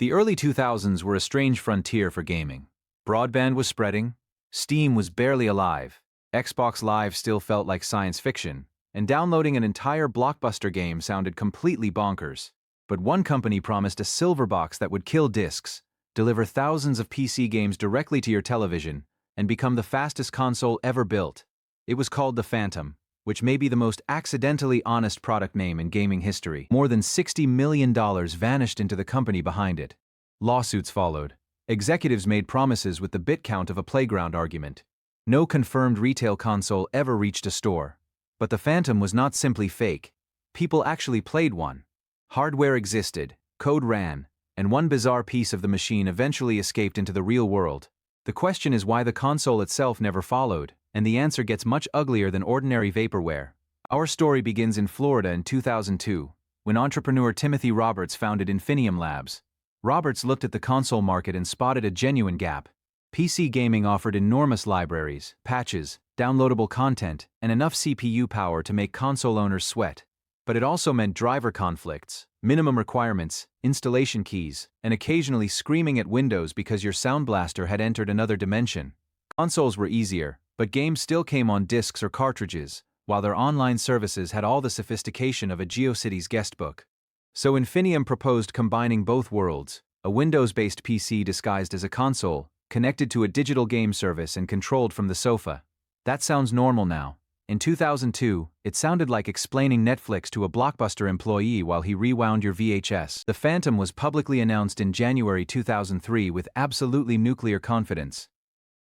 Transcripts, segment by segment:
The early 2000s were a strange frontier for gaming. Broadband was spreading, Steam was barely alive, Xbox Live still felt like science fiction, and downloading an entire blockbuster game sounded completely bonkers. But one company promised a silver box that would kill discs, deliver thousands of PC games directly to your television, and become the fastest console ever built. It was called the Phantom, which may be the most accidentally honest product name in gaming history. More than $60 million vanished into the company behind it. Lawsuits followed. Executives made promises with the bit count of a playground argument. No confirmed retail console ever reached a store. But the Phantom was not simply fake. People actually played one. Hardware existed, code ran, and one bizarre piece of the machine eventually escaped into the real world. The question is why the console itself never followed, and the answer gets much uglier than ordinary vaporware. Our story begins in Florida in 2002, when entrepreneur Timothy Roberts founded Infinium Labs. Roberts looked at the console market and spotted a genuine gap. PC gaming offered enormous libraries, patches, downloadable content, and enough CPU power to make console owners sweat. But it also meant driver conflicts, minimum requirements, installation keys, and occasionally screaming at Windows because your Sound Blaster had entered another dimension. Consoles were easier, but games still came on discs or cartridges, while their online services had all the sophistication of a GeoCities guestbook. So Infinium proposed combining both worlds, a Windows-based PC disguised as a console, connected to a digital game service and controlled from the sofa. That sounds normal now. In 2002, it sounded like explaining Netflix to a Blockbuster employee while he rewound your VHS. The Phantom was publicly announced in January 2003 with absolutely nuclear confidence.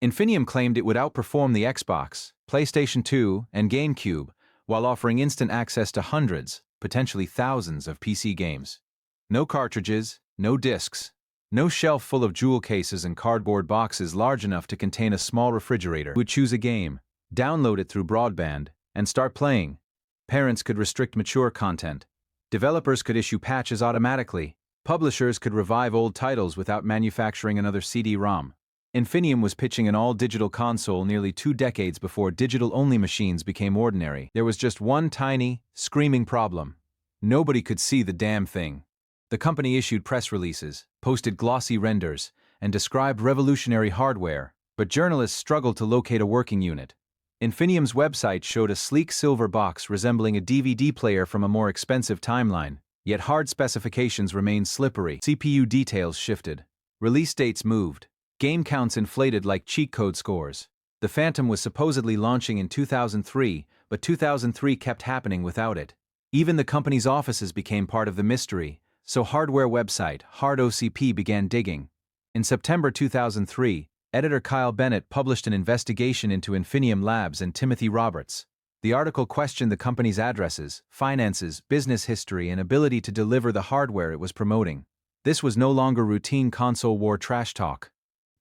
Infinium claimed it would outperform the Xbox, PlayStation 2, and GameCube, while offering instant access to hundreds, potentially thousands of PC games. No cartridges, no discs, no shelf full of jewel cases and cardboard boxes large enough to contain a small refrigerator. You would choose a game, download it through broadband, and start playing. Parents could restrict mature content. Developers could issue patches automatically. Publishers could revive old titles without manufacturing another CD-ROM. Infinium was pitching an all-digital console nearly 2 decades before digital-only machines became ordinary. There was just one tiny, screaming problem. Nobody could see the damn thing. The company issued press releases, posted glossy renders, and described revolutionary hardware, but journalists struggled to locate a working unit. Infinium's website showed a sleek silver box resembling a DVD player from a more expensive timeline, yet hard specifications remained slippery. CPU details shifted. Release dates moved. Game counts inflated like cheat code scores. The Phantom was supposedly launching in 2003, but 2003 kept happening without it. Even the company's offices became part of the mystery, so hardware website HardOCP began digging. In September 2003, editor Kyle Bennett published an investigation into Infinium Labs and Timothy Roberts. The article questioned the company's addresses, finances, business history, and ability to deliver the hardware it was promoting. This was no longer routine console war trash talk.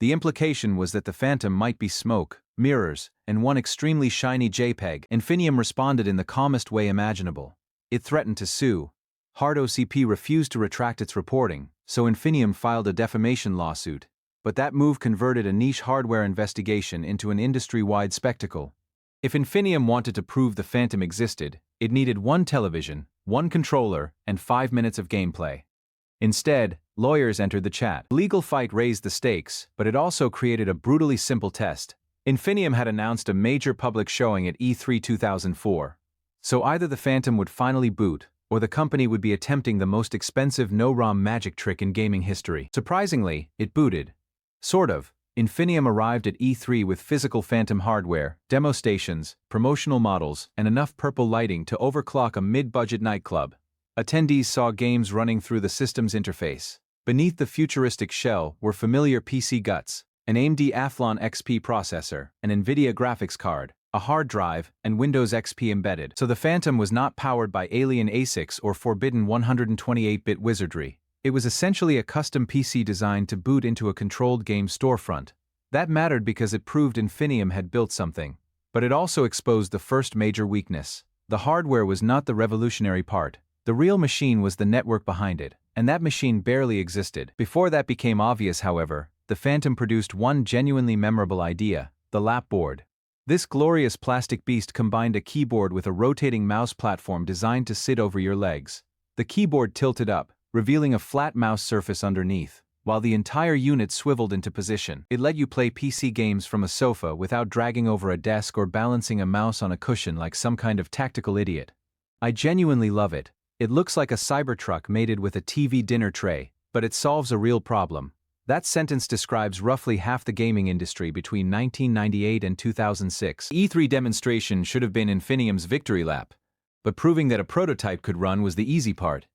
The implication was that the Phantom might be smoke, mirrors, and one extremely shiny JPEG. Infinium responded in the calmest way imaginable. It threatened to sue. HardOCP refused to retract its reporting, so Infinium filed a defamation lawsuit. But that move converted a niche hardware investigation into an industry-wide spectacle. If Infinium wanted to prove the Phantom existed, it needed one television, one controller, and 5 minutes of gameplay. Instead, lawyers entered the chat. The legal fight raised the stakes, but it also created a brutally simple test. Infinium had announced a major public showing at E3 2004. So either the Phantom would finally boot, or the company would be attempting the most expensive no-ROM magic trick in gaming history. Surprisingly, it booted. Sort of. Infinium arrived at E3 with physical Phantom hardware, demo stations, promotional models, and enough purple lighting to overclock a mid-budget nightclub. Attendees saw games running through the system's interface. Beneath the futuristic shell were familiar PC guts, an AMD Athlon XP processor, an NVIDIA graphics card, a hard drive, and Windows XP embedded. So the Phantom was not powered by alien ASICs or forbidden 128-bit wizardry. It was essentially a custom PC designed to boot into a controlled game storefront. That mattered because it proved Infinium had built something. But it also exposed the first major weakness. The hardware was not the revolutionary part. The real machine was the network behind it, and that machine barely existed. Before that became obvious, however, the Phantom produced one genuinely memorable idea: the lapboard. This glorious plastic beast combined a keyboard with a rotating mouse platform designed to sit over your legs. The keyboard tilted up, revealing a flat mouse surface underneath, while the entire unit swiveled into position. It let you play PC games from a sofa without dragging over a desk or balancing a mouse on a cushion like some kind of tactical idiot. I genuinely love it. It looks like a Cybertruck mated with a TV dinner tray, but it solves a real problem. That sentence describes roughly half the gaming industry between 1998 and 2006. The E3 demonstration should have been Infinium's victory lap, but proving that a prototype could run was the easy part.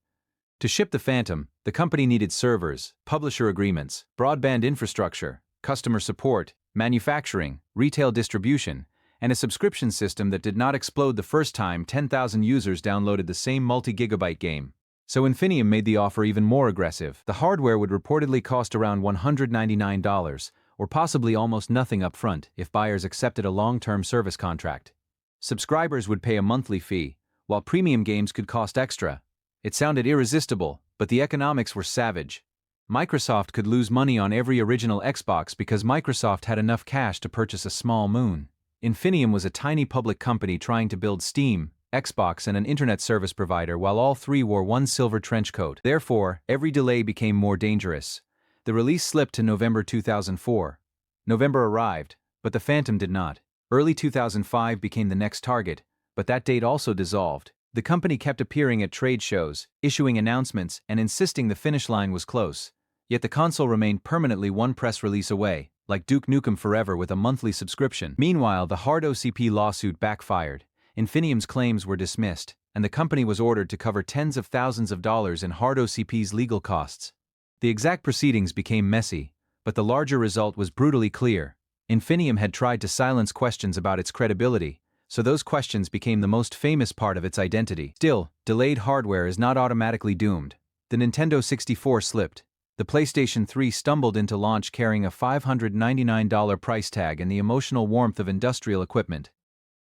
To ship the Phantom, the company needed servers, publisher agreements, broadband infrastructure, customer support, manufacturing, retail distribution, and a subscription system that did not explode the first time 10,000 users downloaded the same multi-gigabyte game. So Infinium made the offer even more aggressive. The hardware would reportedly cost around $199, or possibly almost nothing up front if buyers accepted a long-term service contract. Subscribers would pay a monthly fee, while premium games could cost extra. It sounded irresistible, but the economics were savage. Microsoft could lose money on every original Xbox because Microsoft had enough cash to purchase a small moon. Infinium was a tiny public company trying to build Steam, Xbox, and an internet service provider while all three wore one silver trench coat. Therefore, every delay became more dangerous. The release slipped to November 2004. November arrived, but the Phantom did not. Early 2005 became the next target, but that date also dissolved. The company kept appearing at trade shows, issuing announcements, and insisting the finish line was close. Yet the console remained permanently one press release away, like Duke Nukem Forever with a monthly subscription. Meanwhile, the hard OCP lawsuit backfired. Infinium's claims were dismissed, and the company was ordered to cover tens of thousands of dollars in hard OCP's legal costs. The exact proceedings became messy, but the larger result was brutally clear. Infinium had tried to silence questions about its credibility, so those questions became the most famous part of its identity. Still, delayed hardware is not automatically doomed. The Nintendo 64 slipped. The PlayStation 3 stumbled into launch carrying a $599 price tag and the emotional warmth of industrial equipment.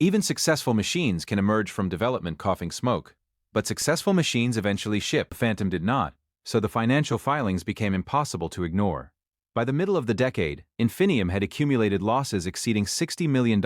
Even successful machines can emerge from development coughing smoke. But successful machines eventually ship. Phantom did not, so the financial filings became impossible to ignore. By the middle of the decade, Infinium had accumulated losses exceeding $60 million,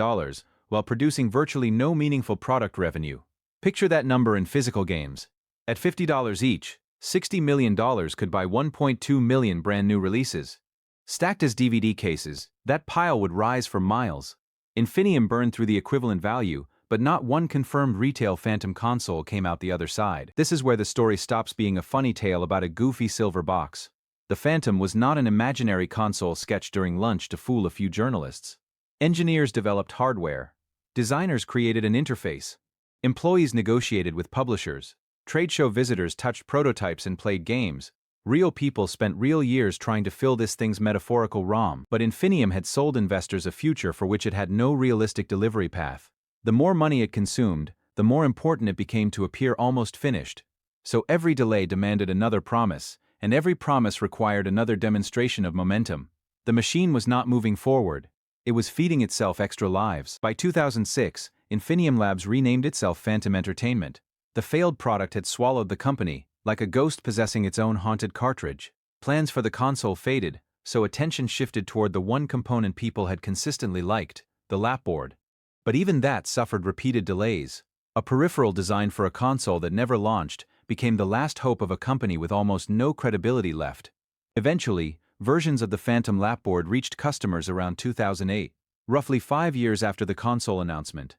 while producing virtually no meaningful product revenue. Picture that number in physical games. At $50 each, $60 million could buy 1.2 million brand new releases. Stacked as DVD cases, that pile would rise for miles. Infinium burned through the equivalent value, but not one confirmed retail Phantom console came out the other side. This is where the story stops being a funny tale about a goofy silver box. The Phantom was not an imaginary console sketched during lunch to fool a few journalists. Engineers developed hardware. Designers created an interface. Employees negotiated with publishers. Trade show visitors touched prototypes and played games. Real people spent real years trying to fill this thing's metaphorical ROM, but Infinium had sold investors a future for which it had no realistic delivery path. The more money it consumed, the more important it became to appear almost finished. So every delay demanded another promise, and every promise required another demonstration of momentum. The machine was not moving forward. It was feeding itself extra lives. By 2006, Infinium Labs renamed itself Phantom Entertainment. The failed product had swallowed the company, like a ghost possessing its own haunted cartridge. Plans for the console faded, so attention shifted toward the one component people had consistently liked, the lapboard. But even that suffered repeated delays. A peripheral designed for a console that never launched became the last hope of a company with almost no credibility left. Eventually, versions of the Phantom lapboard reached customers around 2008, roughly 5 years after the console announcement.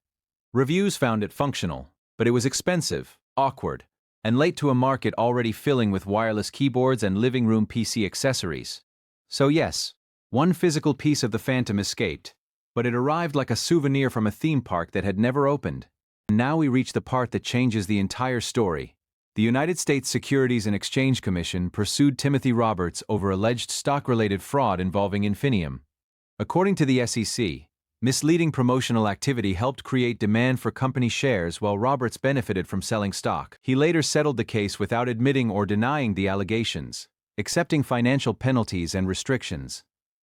Reviews found it functional, but it was expensive, awkward, and late to a market already filling with wireless keyboards and living room PC accessories. So yes, one physical piece of the Phantom escaped, but it arrived like a souvenir from a theme park that had never opened. And now we reach the part that changes the entire story. The United States Securities and Exchange Commission pursued Timothy Roberts over alleged stock-related fraud involving Infinium. According to the SEC, misleading promotional activity helped create demand for company shares while Roberts benefited from selling stock. He later settled the case without admitting or denying the allegations, accepting financial penalties and restrictions.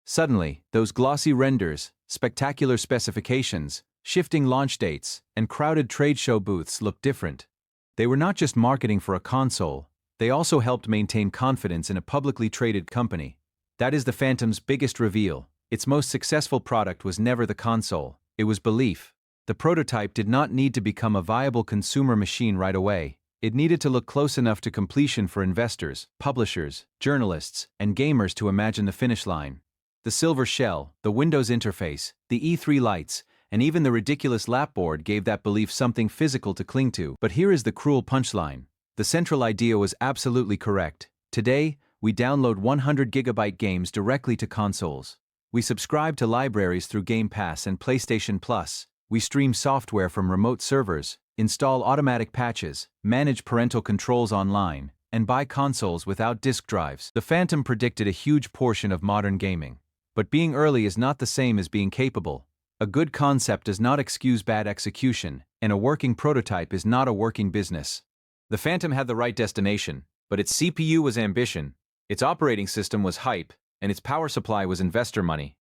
Suddenly, those glossy renders, spectacular specifications, shifting launch dates, and crowded trade show booths looked different. They were not just marketing for a console, they also helped maintain confidence in a publicly traded company. That is the Phantom's biggest reveal. Its most successful product was never the console, it was belief. The prototype did not need to become a viable consumer machine right away. It needed to look close enough to completion for investors, publishers, journalists, and gamers to imagine the finish line. The silver shell, the Windows interface, the E3 lights, and even the ridiculous lapboard gave that belief something physical to cling to. But here is the cruel punchline. The central idea was absolutely correct. Today, we download 100-gigabyte games directly to consoles. We subscribe to libraries through Game Pass and PlayStation Plus. We stream software from remote servers, install automatic patches, manage parental controls online, and buy consoles without disk drives. The Phantom predicted a huge portion of modern gaming. But being early is not the same as being capable. A good concept does not excuse bad execution, and a working prototype is not a working business. The Phantom had the right destination, but its CPU was ambition, its operating system was hype, and its power supply was investor money.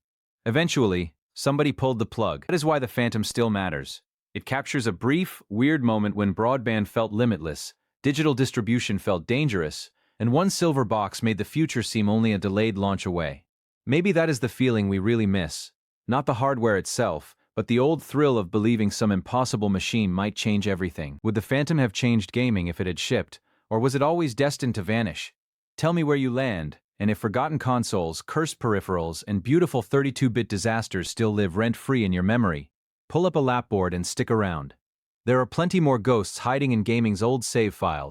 Eventually, somebody pulled the plug. That is why the Phantom still matters. It captures a brief, weird moment when broadband felt limitless, digital distribution felt dangerous, and one silver box made the future seem only a delayed launch away. Maybe that is the feeling we really miss. Not the hardware itself, but the old thrill of believing some impossible machine might change everything. Would the Phantom have changed gaming if it had shipped, or was it always destined to vanish? Tell me where you land, and if forgotten consoles, cursed peripherals, and beautiful 32-bit disasters still live rent-free in your memory, pull up a lapboard and stick around. There are plenty more ghosts hiding in gaming's old save files.